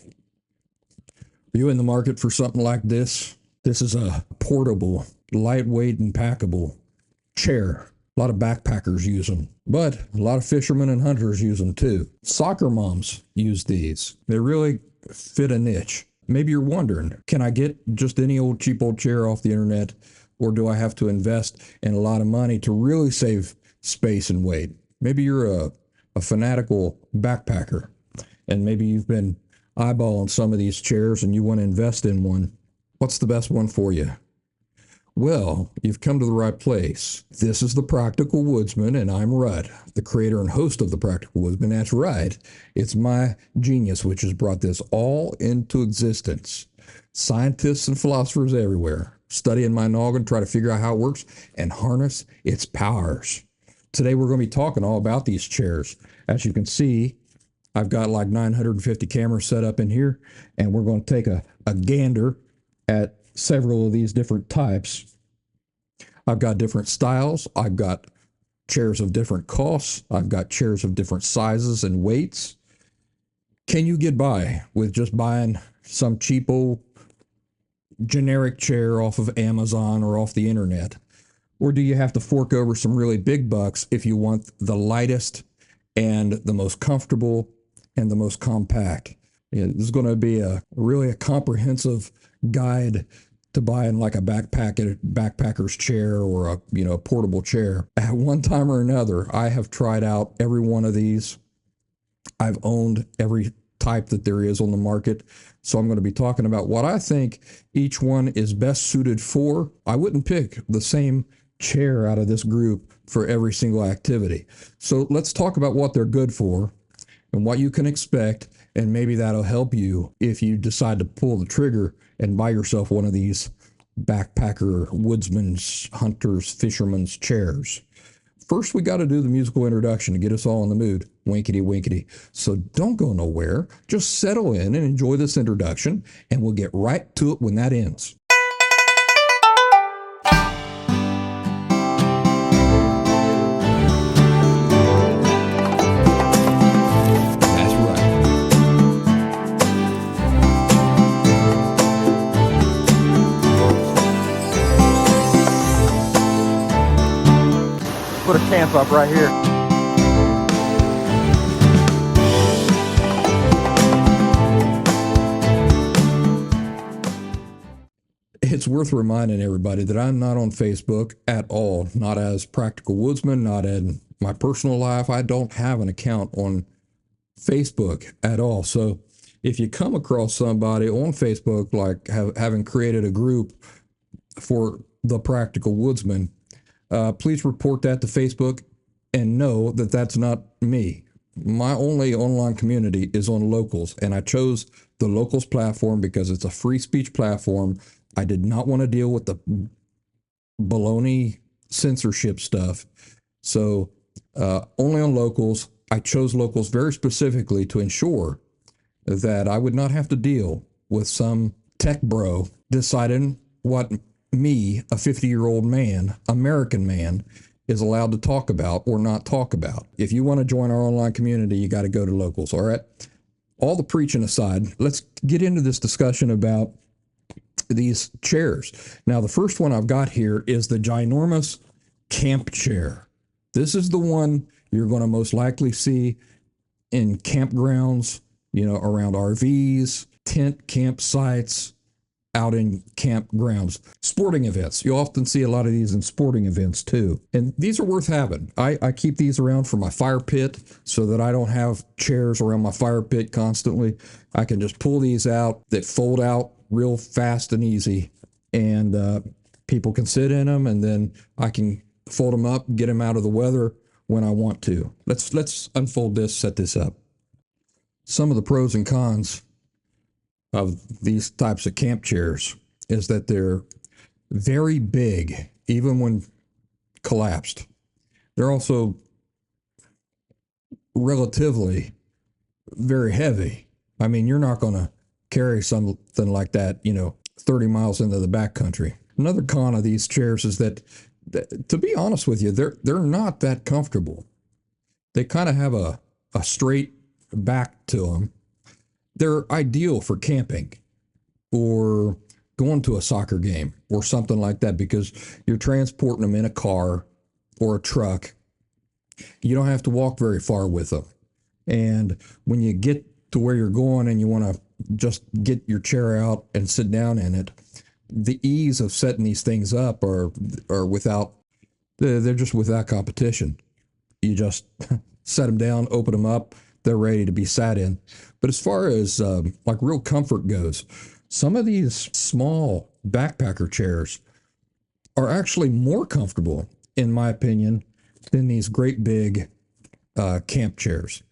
Are you in the market for something like this? This is a portable, lightweight, and packable chair. A lot of backpackers use them, but a lot of fishermen and hunters use them too. Soccer moms use these. They really fit a niche. Maybe you're wondering, can I get just any old cheap old chair off the internet, or do I have to invest in a lot of money to really save space and weight? Maybe you're a fanatical backpacker, and maybe you've been eyeballing some of these chairs and you want to invest in one. What's the best one for you? Well, you've come to the right place. This is the Practical Woodsman, and I'm Rudd, the creator and host of the Practical Woodsman. That's right. It's my genius which has brought this all into existence. Scientists and philosophers everywhere studying my noggin, try to figure out how it works and harness its powers. Today we're going to be talking all about these chairs. As you can see, I've got like 950 cameras set up in here, and we're going to take a gander at several of these different types. I've got different styles. I've got chairs of different costs. I've got chairs of different sizes and weights. Can you get by with just buying some cheap old generic chair off of Amazon or off the internet? Or do you have to fork over some really big bucks if you want the lightest and the most comfortable and the most compact? Yeah, this is going to be really a comprehensive guide to buying like a backpacker's chair or a portable chair. At one time or another, I have tried out every one of these. I've owned every type that there is on the market. So I'm going to be talking about what I think each one is best suited for. I wouldn't pick the same chair out of this group for every single activity. So let's talk about what they're good for and what you can expect, and maybe that'll help you if you decide to pull the trigger and buy yourself one of these backpacker, woodsman's, hunters, fisherman's chairs. First, we got to do the musical introduction to get us all in the mood. Winkety winkety. So don't go nowhere. Just settle in and enjoy this introduction, and we'll get right to it when that ends. Put a camp up right here. It's worth reminding everybody that I'm not on Facebook at all, not as Practical Woodsman, not in my personal life. I don't have an account on Facebook at all. So if you come across somebody on Facebook, like having created a group for the Practical Woodsman, please report that to Facebook and know that that's not me. My only online community is on Locals, and I chose the Locals platform because it's a free speech platform. I did not want to deal with the baloney censorship stuff. So only on Locals. I chose Locals very specifically to ensure that I would not have to deal with some tech bro deciding what me, a 50-year-old man, American man, is allowed to talk about or not talk about. If you want to join our online community, you got to go to Locals, all right? All the preaching aside, let's get into this discussion about these chairs. Now, the first one I've got here is the ginormous camp chair. This is the one you're going to most likely see in campgrounds, around RVs, tent campsites, out in campgrounds, sporting events. You often see a lot of these in sporting events too. And these are worth having. I keep these around for my fire pit so that I don't have chairs around my fire pit constantly. I can just pull these out that fold out real fast and easy, and people can sit in them, and then I can fold them up, get them out of the weather when I want to. Let's unfold this, set this up. Some of the pros and cons of these types of camp chairs is that they're very big, even when collapsed. They're also relatively very heavy. I mean, you're not going to carry something like that, 30 miles into the backcountry. Another con of these chairs is that, to be honest with you, they're not that comfortable. They kind of have a straight back to them. they're ideal for camping or going to a soccer game or something like that, because you're transporting them in a car or a truck. You don't have to walk very far with them. And when you get to where you're going and you want to just get your chair out and sit down in it, the ease of setting these things up are without, they're just without competition. You just set them down, open them up, they're ready to be sat in. But as far as like real comfort goes, some of these small backpacker chairs are actually more comfortable, in my opinion, than these great big camp chairs.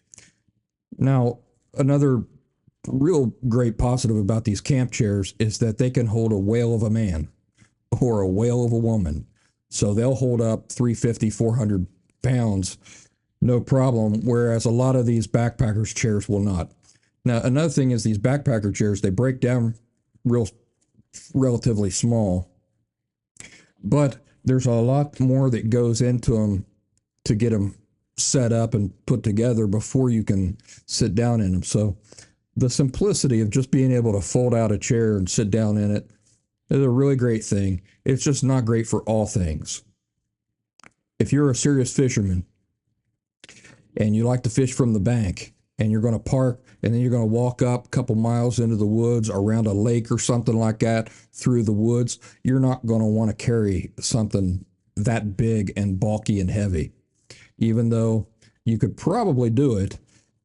Now, another real great positive about these camp chairs is that they can hold a whale of a man or a whale of a woman. So they'll hold up 350, 400 pounds, no problem, whereas a lot of these backpackers chairs will not. Now, another thing is these backpacker chairs, they break down relatively small, but there's a lot more that goes into them to get them set up and put together before you can sit down in them. So the simplicity of just being able to fold out a chair and sit down in it is a really great thing. It's just not great for all things. If you're a serious fisherman and you like to fish from the bank and you're going to park and then you're going to walk up a couple miles into the woods around a lake or something like that through the woods, you're not going to want to carry something that big and bulky and heavy. Even though you could probably do it,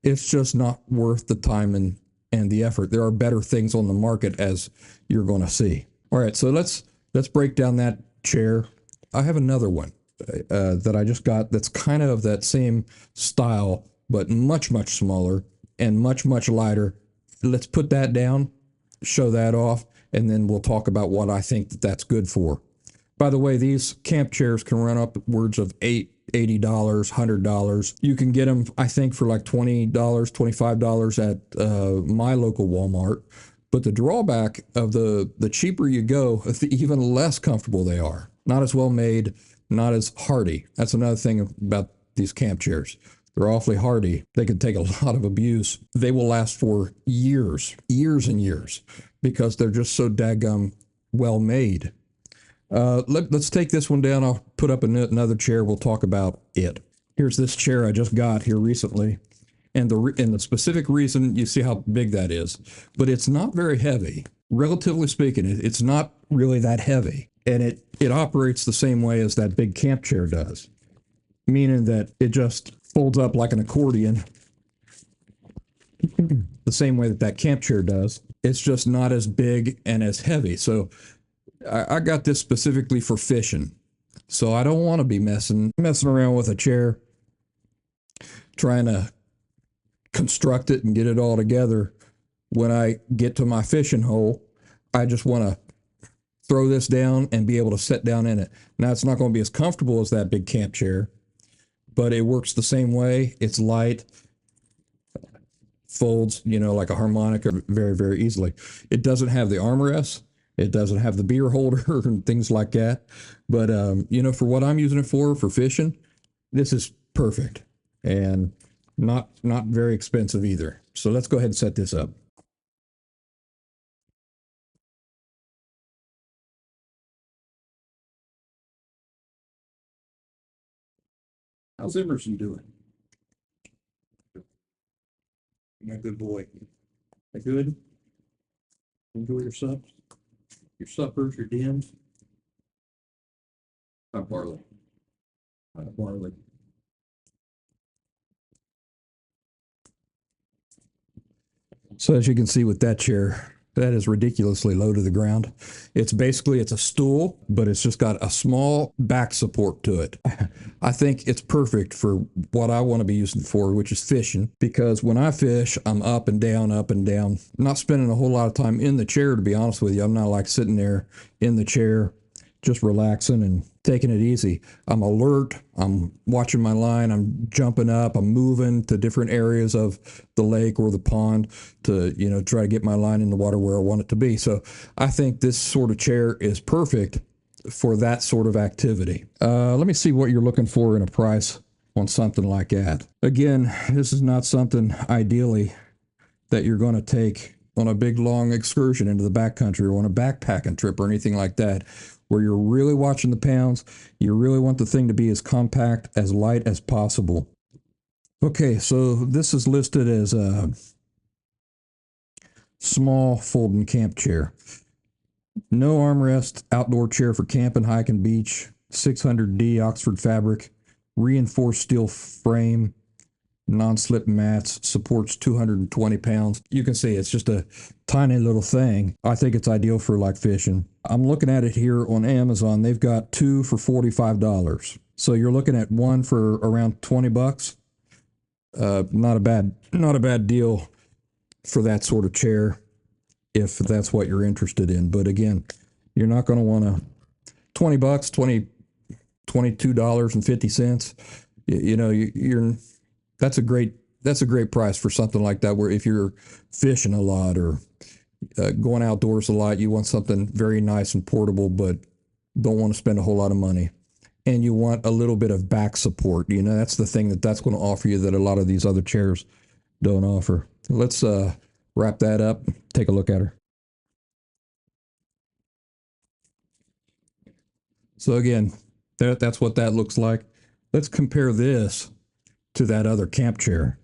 it's just not worth the time and the effort. There are better things on the market, as you're going to see. All right, so let's break down that chair. I have another one that I just got that's kind of that same style, but much, much smaller and much, much lighter. Let's put that down, show that off, and then we'll talk about what I think that's good for. By the way, these camp chairs can run upwards of $80, $100. You can get them, I think, for like $20, $25 at my local Walmart. But the drawback of the cheaper you go, the even less comfortable they are. Not as well made, not as hardy. That's another thing about these camp chairs. They're awfully hardy. They can take a lot of abuse. They will last for years, years and years, because they're just so daggum well made. Let's take this one down. I'll put up another chair. We'll talk about it. Here's this chair I just got here recently. And the specific reason, you see how big that is. But it's not very heavy. Relatively speaking, it's not really that heavy. And it operates the same way as that big camp chair does. Meaning that it just folds up like an accordion. The same way that camp chair does. It's just not as big and as heavy. So I got this specifically for fishing. So I don't want to be messing around with a chair, trying to construct it and get it all together. When I get to my fishing hole, I just want to throw this down and be able to sit down in it. Now, it's not going to be as comfortable as that big camp chair, but it works the same way. It's light, folds, like a harmonica very, very easily. It doesn't have the armrest. It doesn't have the beer holder and things like that. But, for what I'm using it for fishing, this is perfect and not very expensive either. So let's go ahead and set this up. How's Emerson doing? My good boy. A good? Enjoy your subs? Your suppers, your dims? Barley. Barley. So as you can see with that chair, that is ridiculously low to the ground. It's a stool, but it's just got a small back support to it. I think it's perfect for what I want to be using it for, which is fishing, because when I fish, I'm up and down, up and down. I'm not spending a whole lot of time in the chair, to be honest with you. I'm not like sitting there in the chair, just relaxing and taking it easy. I'm alert. I'm watching my line. I'm jumping up. I'm moving to different areas of the lake or the pond to, try to get my line in the water where I want it to be. So I think this sort of chair is perfect for that sort of activity. Let me see what you're looking for in a price on something like that. Again, this is not something ideally that you're going to take on a big long excursion into the backcountry or on a backpacking trip or anything like that, where you're really watching the pounds. You really want the thing to be as compact, as light as possible. Okay, so this is listed as a small folding camp chair. No armrest, outdoor chair for camping, hiking, beach, 600D Oxford fabric, reinforced steel frame, non-slip mats, supports 220 pounds. You can see it's just a tiny little thing. I think it's ideal for like fishing. I'm looking at it here on Amazon. They've got two for $45. So you're looking at one for around 20 bucks. Not a bad deal for that sort of chair, if that's what you're interested in. But again, you're not going to want to, 20 bucks, $22.50. You know, you're that's a great price for something like that, where if you're fishing a lot or going outdoors a lot, you want something very nice and portable, but don't want to spend a whole lot of money. And you want a little bit of back support. You know, that's the thing that's going to offer you that a lot of these other chairs don't offer. Let's wrap that up. Take a look at her. So again, that's what that looks like. Let's compare this to that other camp chair.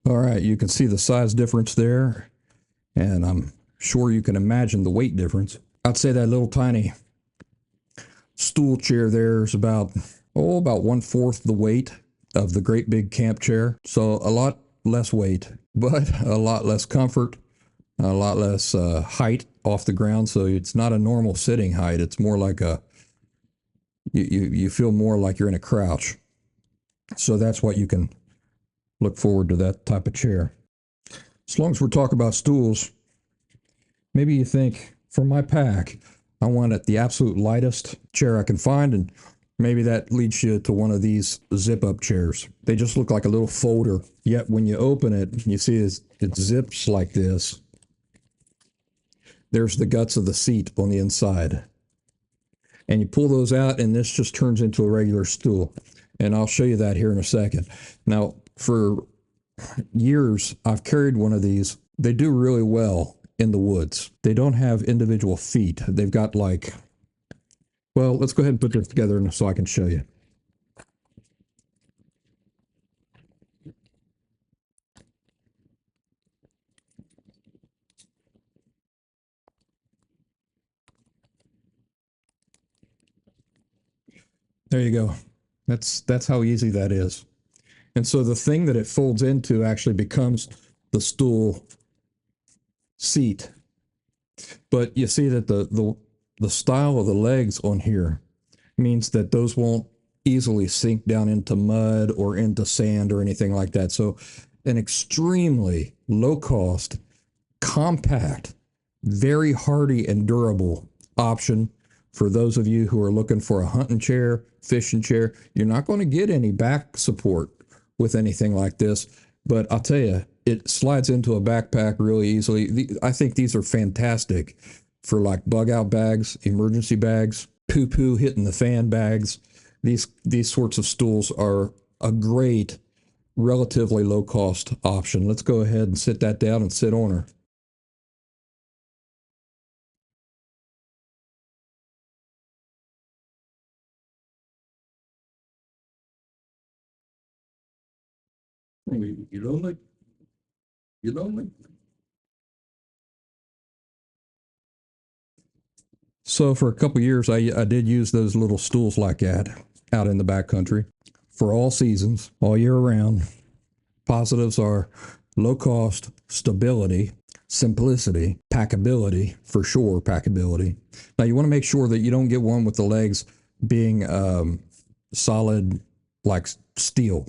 All right, you can see the size difference there, and I'm sure you can imagine the weight difference. I'd say that little tiny stool chair there is about 1/4 the weight of the great big camp chair. So a lot less weight, but a lot less comfort, a lot less height off the ground. So it's not a normal sitting height. It's more like you feel more like you're in a crouch. So that's what you can look forward to, that type of chair. As long as we're talking about stools, maybe you think, for my pack, I want it the absolute lightest chair I can find, and maybe that leads you to one of these zip-up chairs. They just look like a little folder, yet when you open it, you see it zips like this. There's the guts of the seat on the inside. And you pull those out, and this just turns into a regular stool. And I'll show you that here in a second. Now, for years, I've carried one of these. They do really well in the woods. They don't have individual feet. They've got like, well, let's go ahead and put this together so I can show you. There you go. That's how easy that is. And so the thing that it folds into actually becomes the stool seat. But you see that the style of the legs on here means that those won't easily sink down into mud or into sand or anything like that. So an extremely low cost, compact, very hardy and durable option for those of you who are looking for a hunting chair, fishing chair. You're not going to get any back support with anything like this, but I'll tell you, it slides into a backpack really easily. I think these are fantastic for like bug out bags, emergency bags, poo-poo hitting the fan bags. These sorts of stools are a great, relatively low-cost option. Let's go ahead and sit that down and sit on her. You lonely? You lonely? So for a couple of years, I did use those little stools like that out in the backcountry for all seasons, all year round. Positives are low cost, stability, simplicity, packability, for sure, packability. Now you want to make sure that you don't get one with the legs being solid like steel,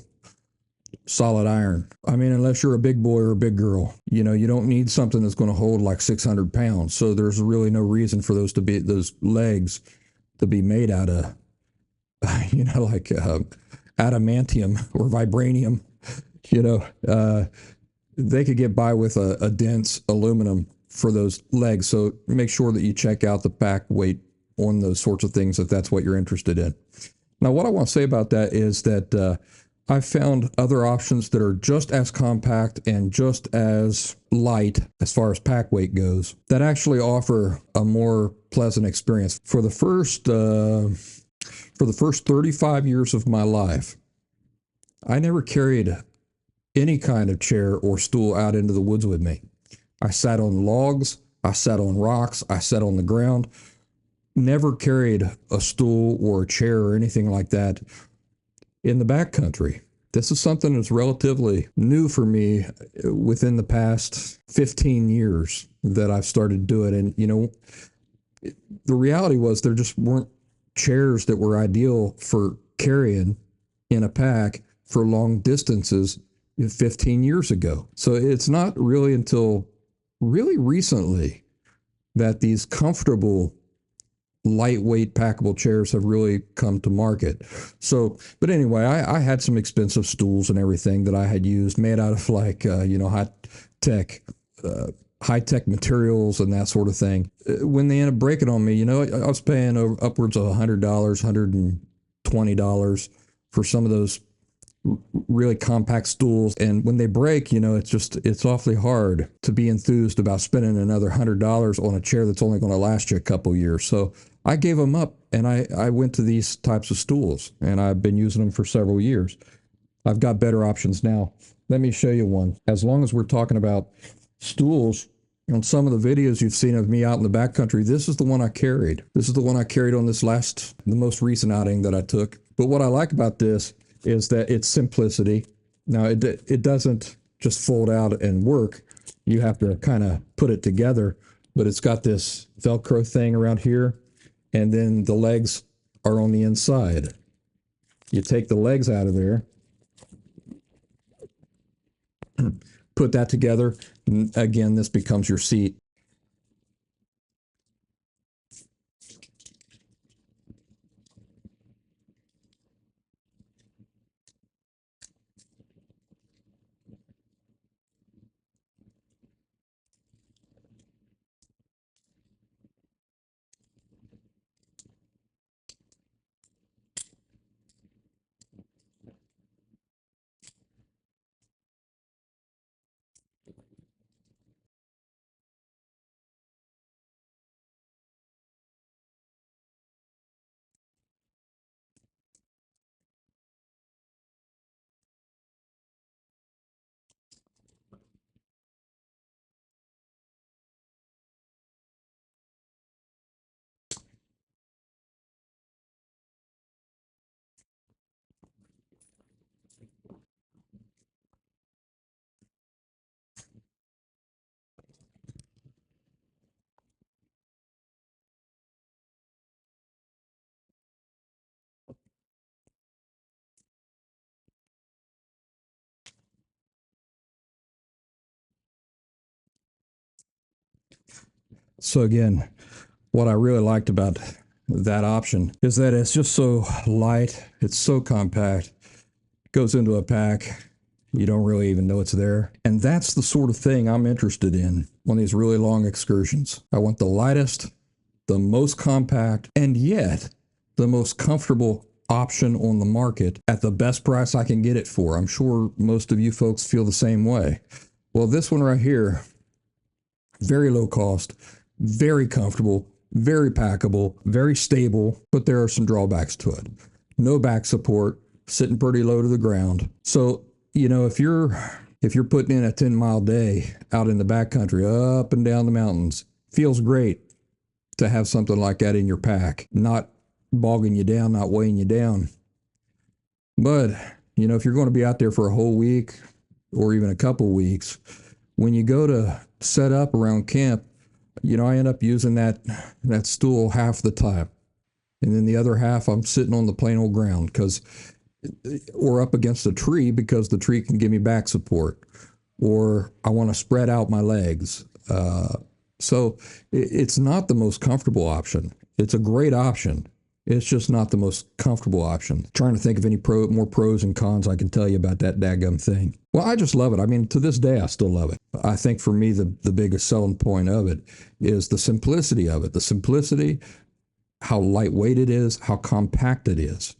solid iron. I mean, unless you're a big boy or a big girl, you know, you don't need something that's going to hold like 600 pounds. So there's really no reason for those legs to be made out of, you know, like adamantium or vibranium. You know, they could get by with a dense aluminum for those legs. So make sure that you check out the back weight on those sorts of things if that's what you're interested in. Now, what I want to say about that is that I found other options that are just as compact and just as light as far as pack weight goes that actually offer a more pleasant experience. For the first 35 years of my life, I never carried any kind of chair or stool out into the woods with me. I sat on logs, I sat on rocks, I sat on the ground. Never carried a stool or a chair or anything like that in the backcountry. This is something that's relatively new for me within the past 15 years that I've started doing. And, you know, the reality was there just weren't chairs that were ideal for carrying in a pack for long distances 15 years ago. So it's not really until really recently that these comfortable lightweight packable chairs have really come to market. So, but anyway, I had some expensive stools and everything that I had used made out of like, high tech materials and that sort of thing. When they ended up breaking on me, I was paying upwards of $100, $120 for some of those really compact stools. And when they break, it's awfully hard to be enthused about spending another $100 on a chair that's only going to last you a couple years. So I gave them up and I went to these types of stools, and I've been using them for several years. I've got better options now. Let me show you one. As long as we're talking about stools, on some of the videos you've seen of me out in the backcountry, this is the one I carried. This is the one I carried on the most recent outing that I took. But what I like about this is that its simplicity. Now, it doesn't just fold out and work. You have to kind of put it together, but it's got this Velcro thing around here, and then the legs are on the inside. You take the legs out of there, put that together, and again, this becomes your seat. So again, what I really liked about that option is that it's just so light, it's so compact, goes into a pack, you don't really even know it's there. And that's the sort of thing I'm interested in on these really long excursions. I want the lightest, the most compact, and yet the most comfortable option on the market at the best price I can get it for. I'm sure most of you folks feel the same way. Well, this one right here, very low cost, very comfortable, very packable, very stable, but there are some drawbacks to it. No back support, sitting pretty low to the ground. So, if you're putting in a 10-mile day out in the backcountry, up and down the mountains, feels great to have something like that in your pack, not bogging you down, not weighing you down. But, if you're going to be out there for a whole week or even a couple weeks, when you go to set up around camp, I end up using that stool half the time. And then the other half, I'm sitting on the plain old ground or up against a tree because the tree can give me back support, or I want to spread out my legs. So it's not the most comfortable option. It's a great option. It's just not the most comfortable option. Trying to think of any more pros and cons I can tell you about that daggum thing. Well, I just love it. I mean, to this day, I still love it. I think for me, the biggest selling point of it is the simplicity of it. The simplicity, how lightweight it is, how compact it is.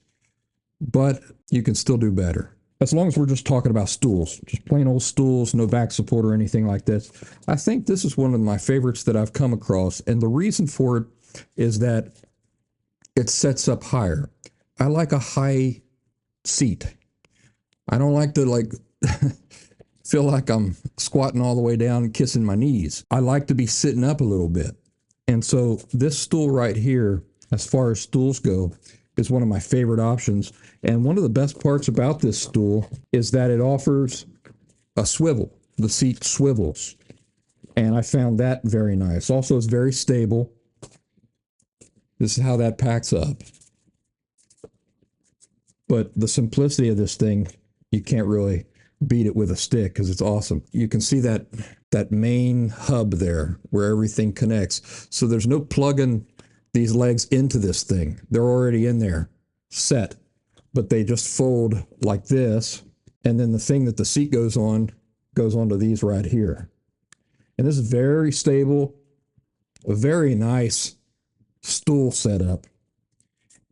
But you can still do better. as long as we're just talking about stools, just plain old stools, no back support or anything like this, I think this is one of my favorites that I've come across. And the reason for it is that it sets up higher. I like a high seat. I don't like to like feel like I'm squatting all the way down and kissing my knees. I like to be sitting up a little bit. And so this stool right here, as far as stools go, is one of my favorite options. And one of the best parts about this stool is that it offers a swivel. The seat swivels. And I found that very nice. Also, it's very stable. This is how that packs up. But the simplicity of this thing, you can't really beat it with a stick because it's awesome. You can see that main hub there where everything connects. So there's no plugging these legs into this thing. They're already in there, set. But they just fold like this. And then the thing that the seat goes onto these right here. And this is very stable, a very nice stool setup.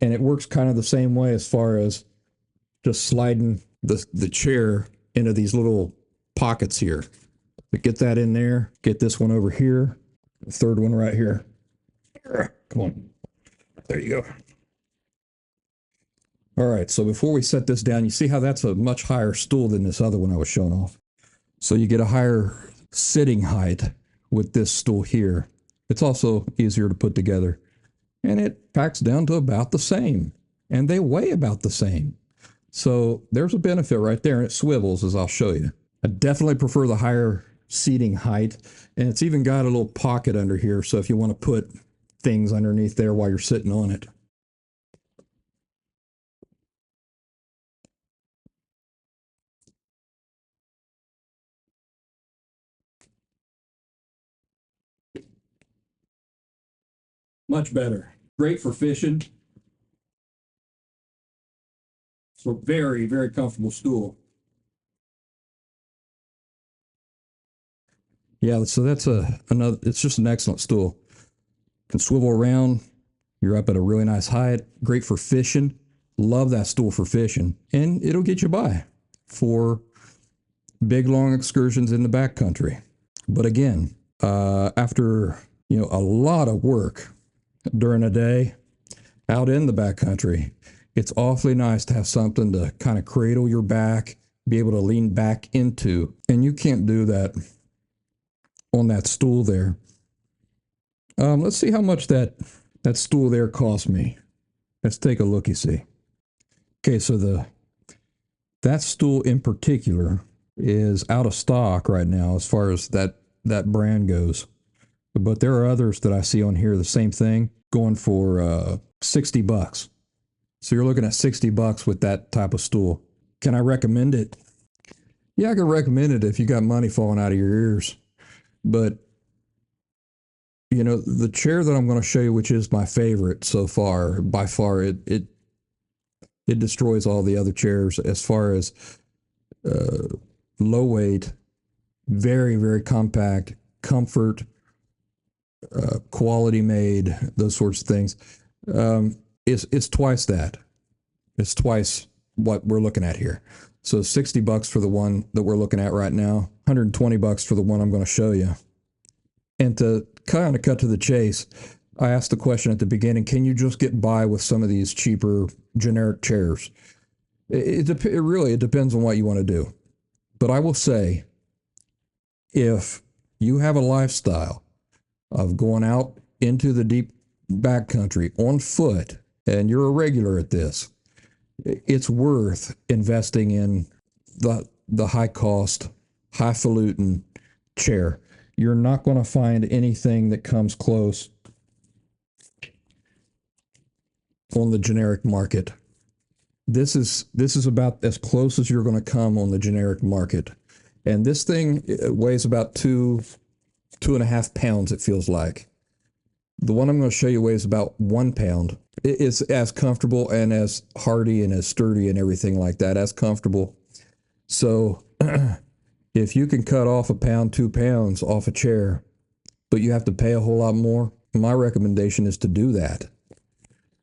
And it works kind of the same way as far as just sliding the chair into these little pockets here. But get that in there, get this one over here, the third one right here. Come on. There you go. All right, so before we set this down, you see how that's a much higher stool than this other one I was showing off. So you get a higher sitting height with this stool here. It's also easier to put together. And it packs down to about the same. And they weigh about the same. So there's a benefit right there, and it swivels, as I'll show you. I definitely prefer the higher seating height, and it's even got a little pocket under here, so if you want to put things underneath there while you're sitting on it. Much better. Great for fishing. So very, very comfortable stool. Yeah, so that's another, it's just an excellent stool. Can swivel around. You're up at a really nice height. Great for fishing. Love that stool for fishing. And it'll get you by for big, long excursions in the backcountry. But again, after, a lot of work during a day out in the backcountry, it's awfully nice to have something to kind of cradle your back, be able to lean back into. And you can't do that on that stool there. Let's see how much that stool there cost me. Let's take a look-see. Okay, so that stool in particular is out of stock right now as far as that brand goes. But there are others that I see on here, the same thing, going for $60. So you're looking at $60 with that type of stool. Can I recommend it? Yeah, I can recommend it if you got money falling out of your ears. But, the chair that I'm going to show you, which is my favorite so far, by far, it destroys all the other chairs as far as low weight, very, very compact, comfort, quality made, those sorts of things. It's twice that. It's twice what we're looking at here. So $60 for the one that we're looking at right now, $120 for the one I'm going to show you. And to kind of cut to the chase, I asked the question at the beginning, can you just get by with some of these cheaper generic chairs? It depends on what you want to do. But I will say, if you have a lifestyle of going out into the deep backcountry on foot, and you're a regular at this, it's worth investing in the high cost, highfalutin chair. You're not going to find anything that comes close on the generic market. This is about as close as you're going to come on the generic market. And this thing weighs about 2.5 pounds, it feels like. The one I'm going to show you weighs about 1 pound. It is as comfortable and as hardy and as sturdy and everything like that, as comfortable. So if you can cut off 1 pound, 2 pounds off a chair, but you have to pay a whole lot more, my recommendation is to do that.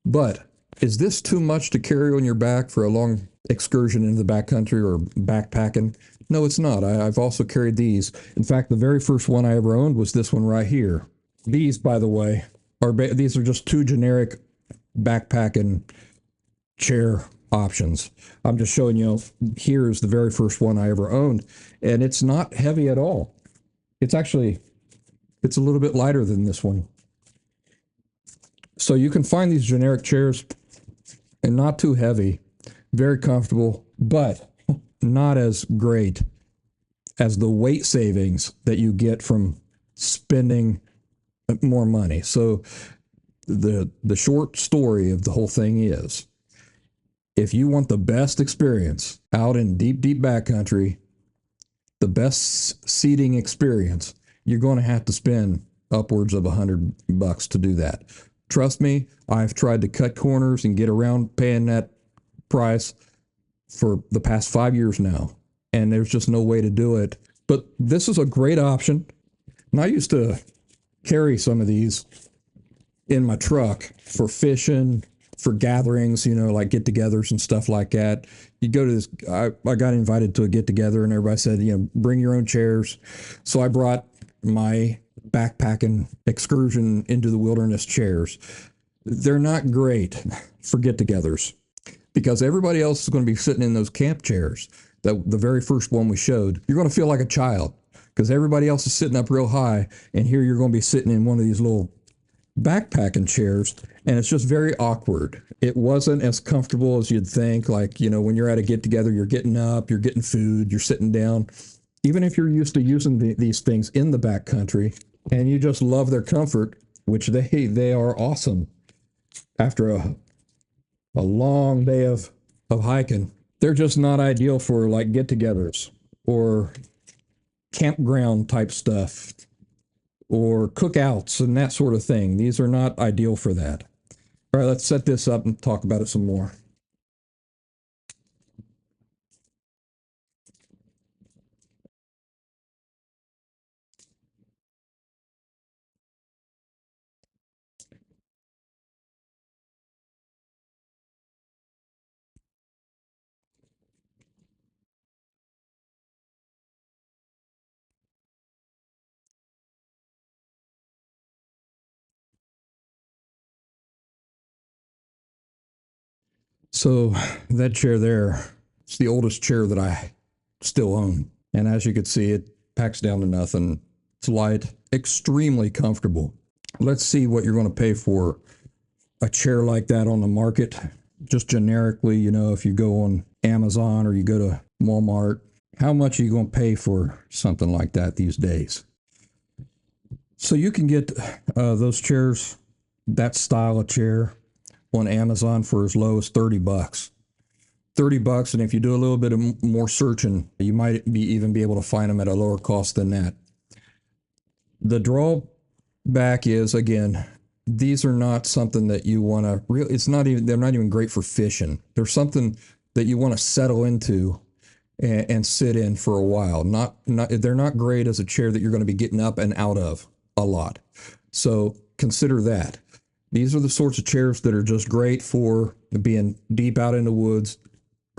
But is this too much to carry on your back for a long excursion into the backcountry or backpacking. No, it's not. I've also carried these. In fact, the very first one I ever owned was this one right here. These, by the way, these are just two generic backpacking chair options. I'm just showing you, here's the very first one I ever owned, and it's not heavy at all. It's actually, it's a little bit lighter than this one. So you can find these generic chairs and not too heavy, very comfortable, but not as great as the weight savings that you get from spending more money. So the short story of the whole thing is, if you want the best experience out in deep, deep backcountry, the best seating experience, you're going to have to spend upwards of $100 to do that. Trust me, I've tried to cut corners and get around paying that price for the past 5 years now, and there's just no way to do it. But this is a great option. And I used to carry some of these in my truck for fishing, for gatherings, you know, like get-togethers and stuff like that. You go to this, I got invited to a get-together, and everybody said, you know, bring your own chairs. So I brought my backpacking excursion into the wilderness chairs. They're not great for get-togethers because everybody else is going to be sitting in those camp chairs. The very first one we showed, you're going to feel like a child because everybody else is sitting up real high, and here you're going to be sitting in one of these little backpacking chairs, and it's just very awkward. It wasn't as comfortable as you'd think. Like, you know, when you're at a get-together, you're getting up, you're getting food, you're sitting down. Even if you're used to using these things in the backcountry and you just love their comfort, which they are awesome after a long day of hiking, they're just not ideal for like get-togethers or campground type stuff or cookouts and that sort of thing. These are not ideal for that. All right, let's set this up and talk about it some more. So that chair there, it's the oldest chair that I still own. And as you can see, it packs down to nothing. It's light, extremely comfortable. Let's see what you're going to pay for a chair like that on the market. Just generically, you know, if you go on Amazon or you go to Walmart, how much are you going to pay for something like that these days? So you can get those chairs, that style of chair, on Amazon for as low as $30. $30, and if you do a little bit of more searching, you might even be able to find them at a lower cost than that. The drawback is, again, these are not something that you want to really, they're not even great for fishing. They're something that you want to settle into and sit in for a while. They're not great as a chair that you're going to be getting up and out of a lot. So consider that. These are the sorts of chairs that are just great for being deep out in the woods.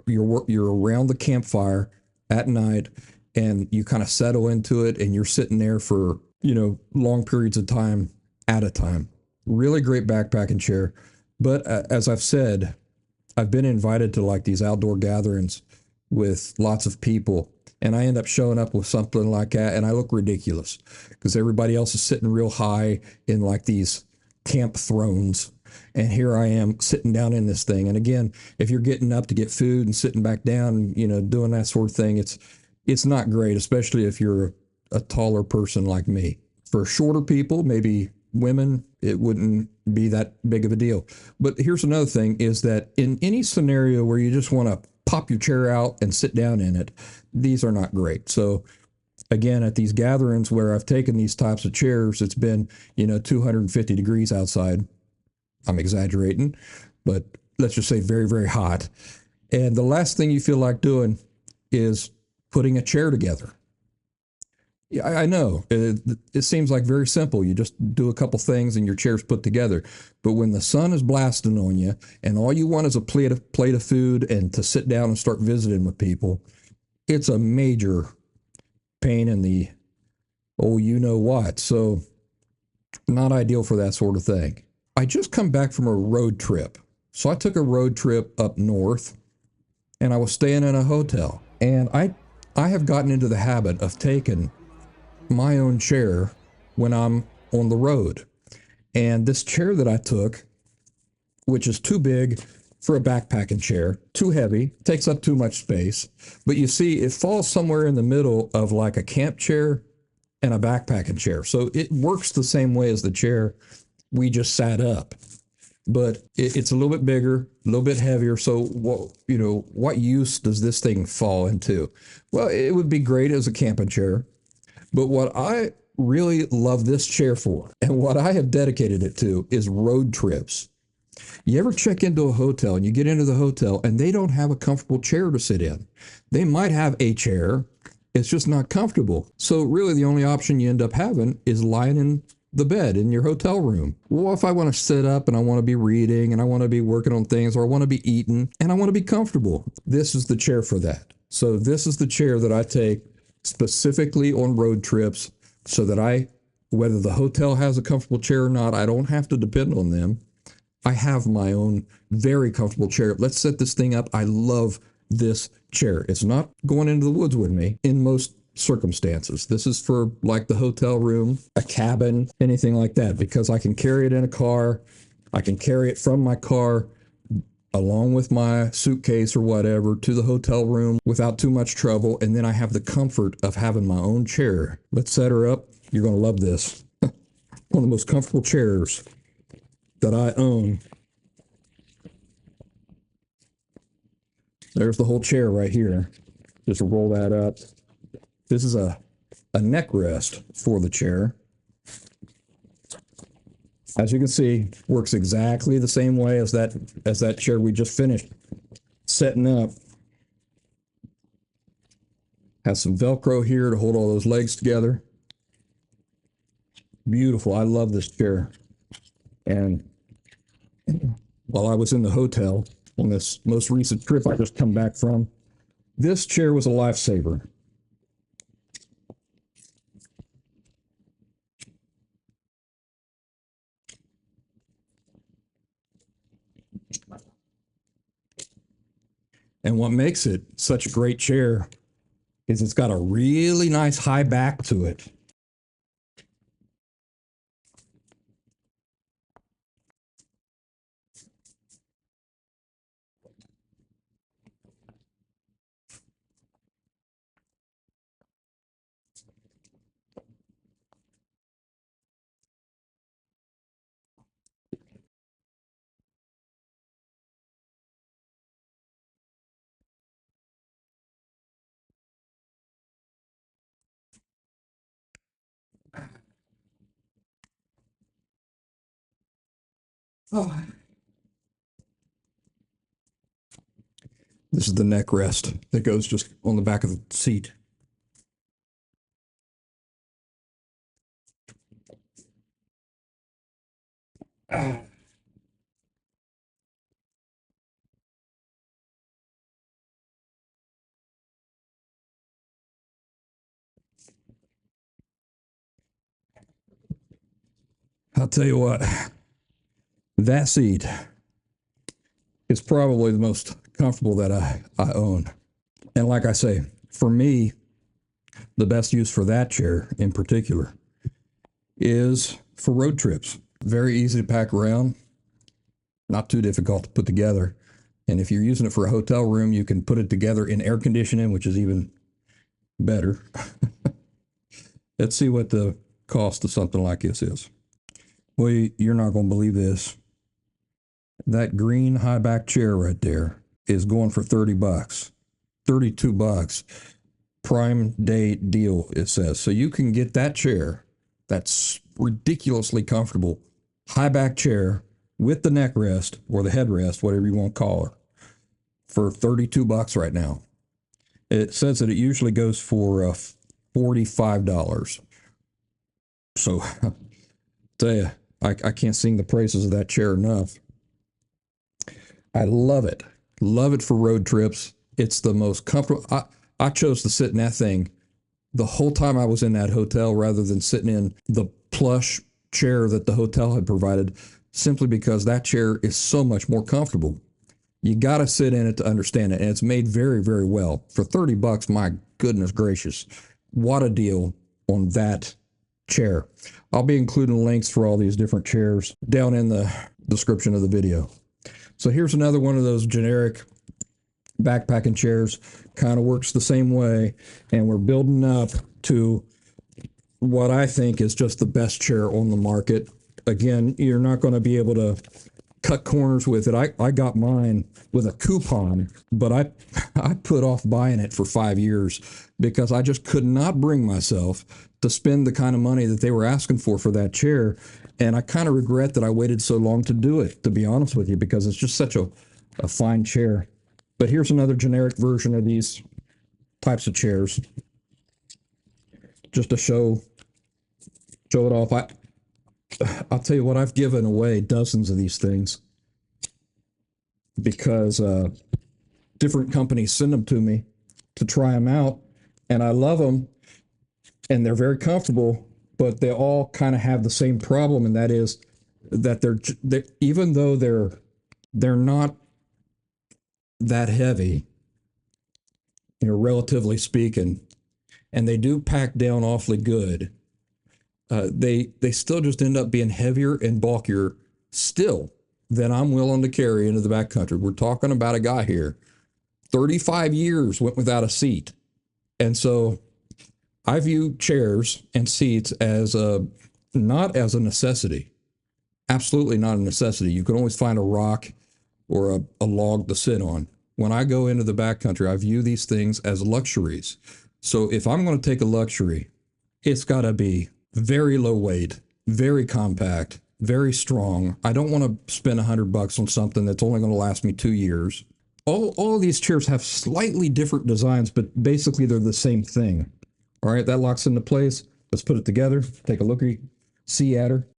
You're around the campfire at night, and you kind of settle into it, and you're sitting there for, you know, long periods of time at a time. Really great backpacking chair. But as I've said, I've been invited to like these outdoor gatherings with lots of people, and I end up showing up with something like that, and I look ridiculous because everybody else is sitting real high in like these camp thrones, and here I am sitting down in this thing. And again, if you're getting up to get food and sitting back down, you know, doing that sort of thing, it's not great, especially if you're a taller person like me. For shorter people, maybe women, it wouldn't be that big of a deal. But here's another thing, is that in any scenario where you just want to pop your chair out and sit down in it, these are not great. So again, at these gatherings where I've taken these types of chairs, it's been, you know, 250 degrees outside. I'm exaggerating, but let's just say very, very hot. And the last thing you feel like doing is putting a chair together. Yeah, I know. It seems like very simple. You just do a couple things and your chair's put together. But when the sun is blasting on you and all you want is a plate of food and to sit down and start visiting with people, it's a major pain in the oh, you know what. So, not ideal for that sort of thing. I just come back from a road trip. So, I took a road trip up north and I was staying in a hotel. And I have gotten into the habit of taking my own chair when I'm on the road. And this chair that I took, which is too big for a backpacking chair, too heavy, takes up too much space. But you see, it falls somewhere in the middle of like a camp chair and a backpacking chair. So it works the same way as the chair we just sat up. But it's a little bit bigger, a little bit heavier. So what use does this thing fall into? Well, it would be great as a camping chair. But what I really love this chair for, and what I have dedicated it to, is road trips. You ever check into a hotel and you get into the hotel and they don't have a comfortable chair to sit in? They might have a chair, it's just not comfortable. So really the only option you end up having is lying in the bed in your hotel room. Well, if I want to sit up and I want to be reading and I want to be working on things, or I want to be eating and I want to be comfortable, this is the chair for that. So this is the chair that I take specifically on road trips so that whether the hotel has a comfortable chair or not, I don't have to depend on them. I have my own very comfortable chair. Let's set this thing up. I love this chair. It's not going into the woods with me in most circumstances. This is for like the hotel room, a cabin, anything like that, because I can carry it in a car. I can carry it from my car along with my suitcase or whatever to the hotel room without too much trouble. And then I have the comfort of having my own chair. Let's set her up. You're going to love this. One of the most comfortable chairs that I own. There's the whole chair right here. Just roll that up. This is a neck rest for the chair. As you can see, works exactly the same way as that chair we just finished setting up. Has some Velcro here to hold all those legs together. Beautiful. I love this chair. And while I was in the hotel on this most recent trip I just come back from, this chair was a lifesaver. And what makes it such a great chair is it's got a really nice high back to it. Oh. This is the neck rest that goes just on the back of the seat. I'll tell you what, that seat is probably the most comfortable that I own. And like I say, for me, the best use for that chair in particular is for road trips. Very easy to pack around, not too difficult to put together. And if you're using it for a hotel room, you can put it together in air conditioning, which is even better. Let's see what the cost of something like this is. Well, you're not going to believe this. That green high back chair right there is going for 30 bucks, 32 bucks. Prime day deal, it says. So you can get that chair that's ridiculously comfortable, high back chair with the neck rest or the headrest, whatever you want to call it, for 32 bucks right now. It says that it usually goes for $45. So I tell you, I can't sing the praises of that chair enough. I love it. Love it for road trips. It's the most comfortable. I chose to sit in that thing the whole time I was in that hotel rather than sitting in the plush chair that the hotel had provided, simply because that chair is so much more comfortable. You got to sit in it to understand it. And it's made very, very well. For $30, my goodness gracious. What a deal on that chair. I'll be including links for all these different chairs down in the description of the video. So here's another one of those generic backpacking chairs. Kind of works the same way. And we're building up to what I think is just the best chair on the market. Again, you're not going to be able to cut corners with it. I got mine with a coupon, but I put off buying it for 5 years because I just could not bring myself to spend the kind of money that they were asking for that chair. And I kind of regret that I waited so long to do it, to be honest with you, because it's just such a fine chair. But here's another generic version of these types of chairs, just to show it off. I'll tell you what, I've given away dozens of these things because different companies send them to me to try them out, and I love them, and they're very comfortable, but they all kind of have the same problem, and that is that they're even though they're not that heavy, relatively speaking, and they do pack down awfully good. They still just end up being heavier and bulkier still than I'm willing to carry into the backcountry. We're talking about a guy here, 35 years went without a seat. And so I view chairs and seats as not as a necessity. Absolutely not a necessity. You can always find a rock or a log to sit on. When I go into the backcountry, I view these things as luxuries. So if I'm going to take a luxury, it's got to be very low weight, very compact, very strong. I don't want to spend $100 on something that's only going to last me 2 years. All of these chairs have slightly different designs, but basically they're the same thing. All right, that locks into place. Let's put it together. Take a look, see at her.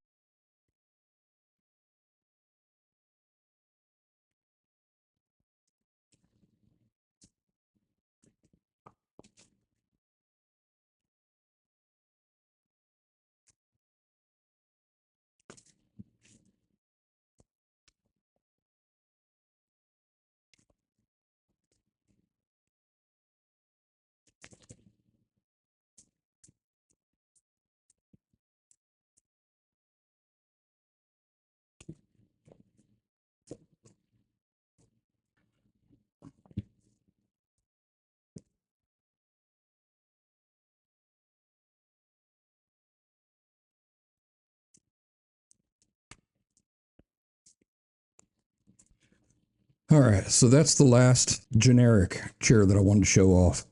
All right, so that's the last generic chair that I wanted to show off.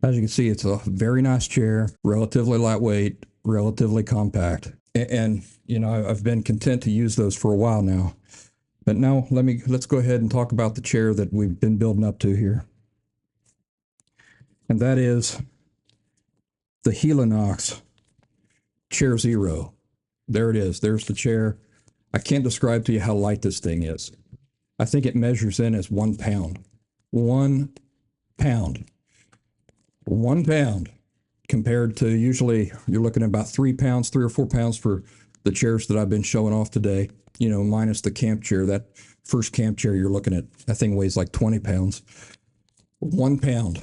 As you can see, it's a very nice chair, relatively lightweight, relatively compact. And I've been content to use those for a while now. But now let's go ahead and talk about the chair that we've been building up to here. And that is the Helinox Chair Zero. There it is. There's the chair. I can't describe to you how light this thing is. I think it measures in as 1 pound. 1 pound. 1 pound compared to usually you're looking at about 3 pounds, 3 or 4 pounds for the chairs that I've been showing off today, minus the camp chair. That first camp chair you're looking at, that thing weighs like 20 pounds. 1 pound.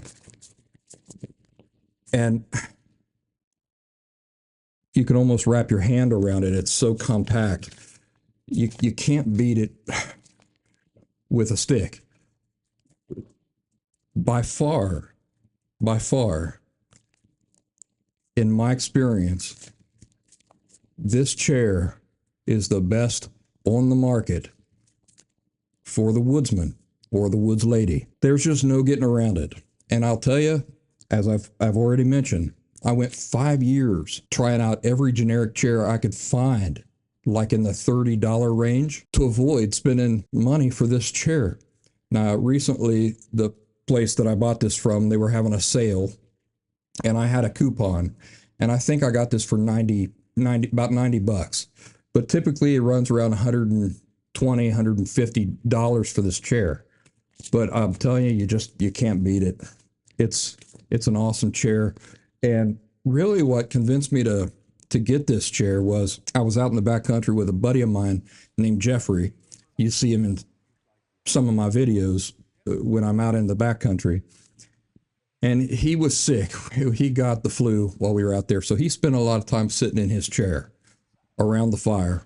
And you can almost wrap your hand around it. It's so compact. You can't beat it with a stick. By far, in my experience, this chair is the best on the market for the woodsman or the woods lady. There's just no getting around it. And I'll tell you, as I've already mentioned, I went 5 years trying out every generic chair I could find, like in the $30 range, to avoid spending money for this chair. Now, recently, the place that I bought this from, they were having a sale, and I had a coupon, and I think I got this for about 90 bucks. But typically it runs around $120, $150 for this chair. But I'm telling you, you can't beat it. It's an awesome chair. And really what convinced me to get this chair was I was out in the backcountry with a buddy of mine named Jeffrey. You see him in some of my videos when I'm out in the backcountry. And he was sick. He got the flu while we were out there. So he spent a lot of time sitting in his chair around the fire.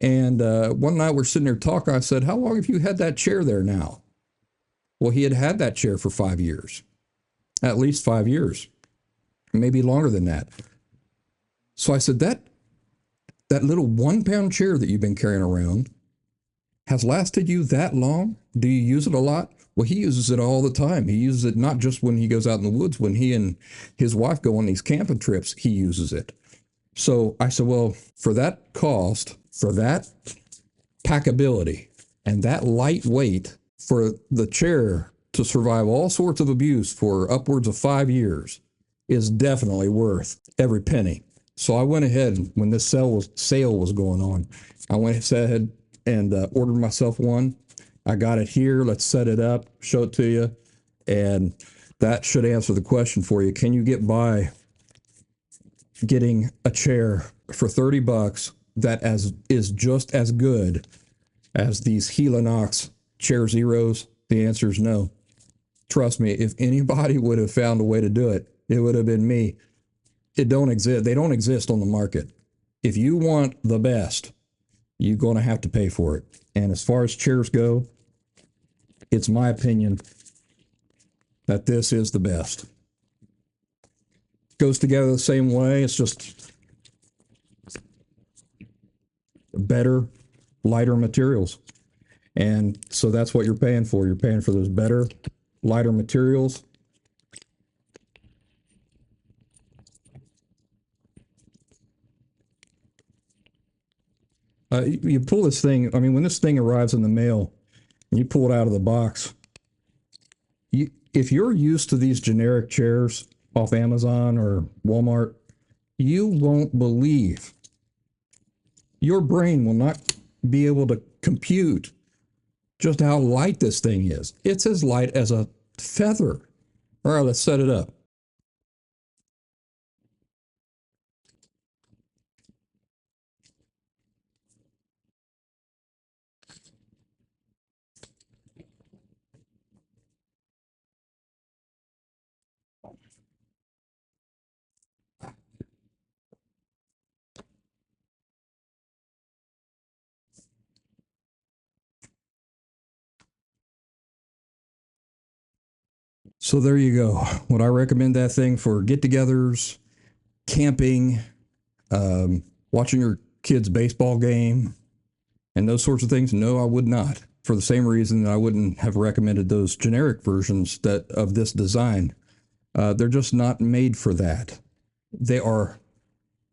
And one night we're sitting there talking. I said, how long have you had that chair there now? Well, he had had that chair for 5 years, at least 5 years, maybe longer than that. So I said, that little 1 pound chair that you've been carrying around has lasted you that long? Do you use it a lot? Well, he uses it all the time. He uses it not just when he goes out in the woods, when he and his wife go on these camping trips, he uses it. So I said, well, for that cost, for that packability, and that lightweight, for the chair to survive all sorts of abuse for upwards of 5 years is definitely worth every penny. So I went ahead, when this sale was going on, I went ahead and ordered myself one. I got it here. Let's set it up, show it to you. And that should answer the question for you. Can you get by getting a chair for 30 bucks that is just as good as these Helinox Chair Zeros? The answer is no. Trust me, if anybody would have found a way to do it, it would have been me. It don't exist. They don't exist on the market. If you want the best, you're going to have to pay for it. And as far as chairs go, it's my opinion that this is the best. Goes together the same way. It's just better, lighter materials. And so that's what you're paying for. You're paying for those better, lighter materials. You pull this thing, I mean, when this thing arrives in the mail, and you pull it out of the box, if you're used to these generic chairs off Amazon or Walmart, you won't believe. Your brain will not be able to compute just how light this thing is. It's as light as a feather. All right, let's set it up. So there you go. Would I recommend that thing for get-togethers, camping, watching your kid's baseball game, and those sorts of things? No, I would not. For the same reason I wouldn't have recommended those generic versions of this design. They're just not made for that. They are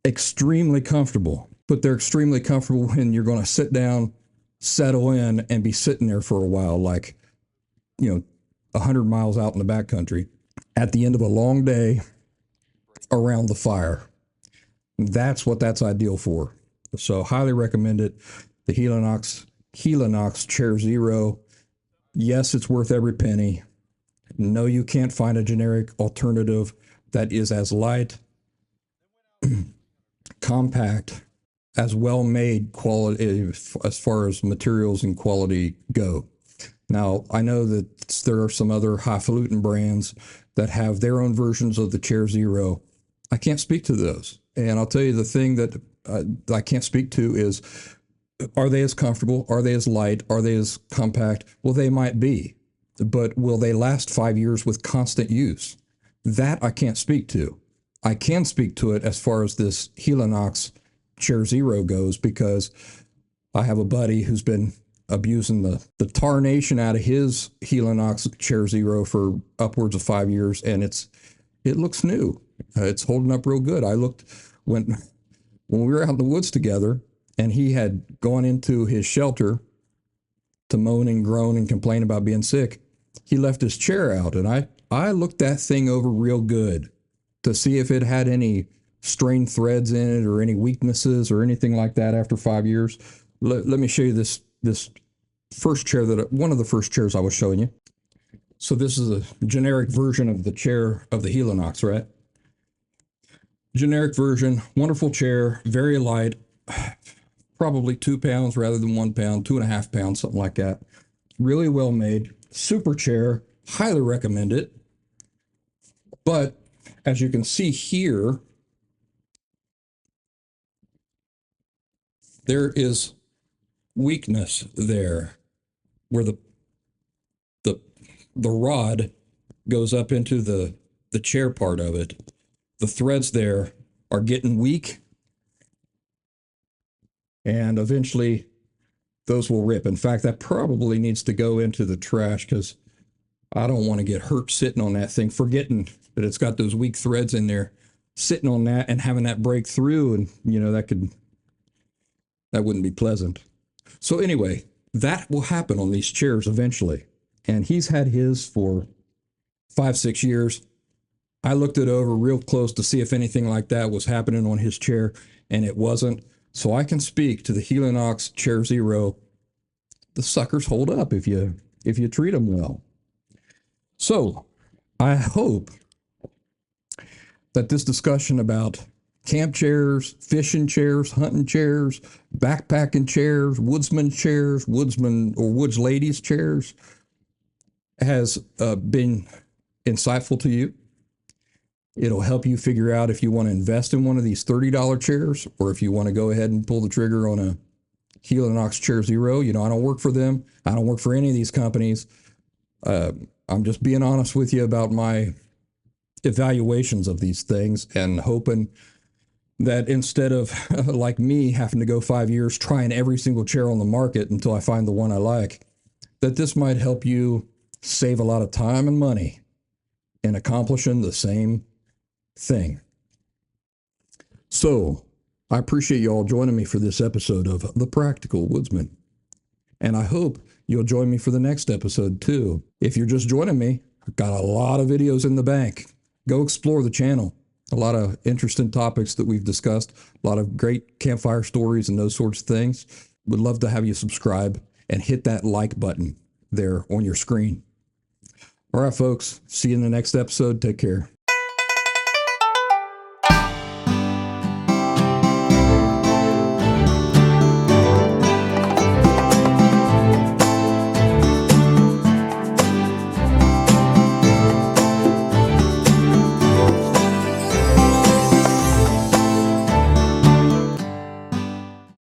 extremely comfortable, but they're extremely comfortable when you're going to sit down, settle in, and be sitting there for a while, like, 100 miles out in the backcountry at the end of a long day around the fire. That's what that's ideal for. So highly recommend it. The Helinox Chair Zero. Yes, it's worth every penny. No, you can't find a generic alternative that is as light, compact, as well made quality as far as materials and quality go. Now, I know that there are some other highfalutin brands that have their own versions of the Chair Zero. I can't speak to those. And I'll tell you the thing that I can't speak to is, are they as comfortable? Are they as light? Are they as compact? Well, they might be. But will they last 5 years with constant use? That I can't speak to. I can speak to it as far as this Helinox Chair Zero goes, because I have a buddy who's been abusing the tarnation out of his Helinox Chair Zero for upwards of 5 years, and it looks new. It's holding up real good. I looked when we were out in the woods together, and he had gone into his shelter to moan and groan and complain about being sick. He left his chair out, and I looked that thing over real good. to see if it had any strained threads in it or any weaknesses or anything like that after 5 years. Let me show you this first chair, one of the first chairs I was showing you. So this is a generic version of the chair of the Helinox, right? Generic version, wonderful chair, very light, probably 2 pounds rather than 1 pound, 2.5 pounds, something like that. Really well made, super chair, highly recommend it. But as you can see here, there is weakness there where the rod goes up into the chair part of it. The threads there are getting weak, and eventually those will rip. In fact, that probably needs to go into the trash, because I don't want to get hurt sitting on that thing, forgetting that it's got those weak threads in there, sitting on that and having that break through, and that wouldn't be pleasant. So anyway, that will happen on these chairs eventually. And he's had his for 5-6 years. I looked it over real close to see if anything like that was happening on his chair, and it wasn't. So I can speak to the Helinox Chair Zero. The suckers hold up if you treat them well. So I hope that this discussion about camp chairs, fishing chairs, hunting chairs, backpacking chairs, woodsman chairs, woodsman or woods ladies chairs has been insightful to you. It'll help you figure out if you want to invest in one of these $30 chairs, or if you want to go ahead and pull the trigger on a Helinox Chair Zero. I don't work for them. I don't work for any of these companies. I'm just being honest with you about my evaluations of these things, and hoping that instead of like me having to go 5 years trying every single chair on the market until I find the one I like, that this might help you save a lot of time and money in accomplishing the same thing. So I appreciate you all joining me for this episode of The Practical Woodsman. And I hope you'll join me for the next episode too. If you're just joining me, I've got a lot of videos in the bank. Go explore the channel. A lot of interesting topics that we've discussed, a lot of great campfire stories and those sorts of things. Would love to have you subscribe and hit that like button there on your screen. All right, folks. See you in the next episode. Take care.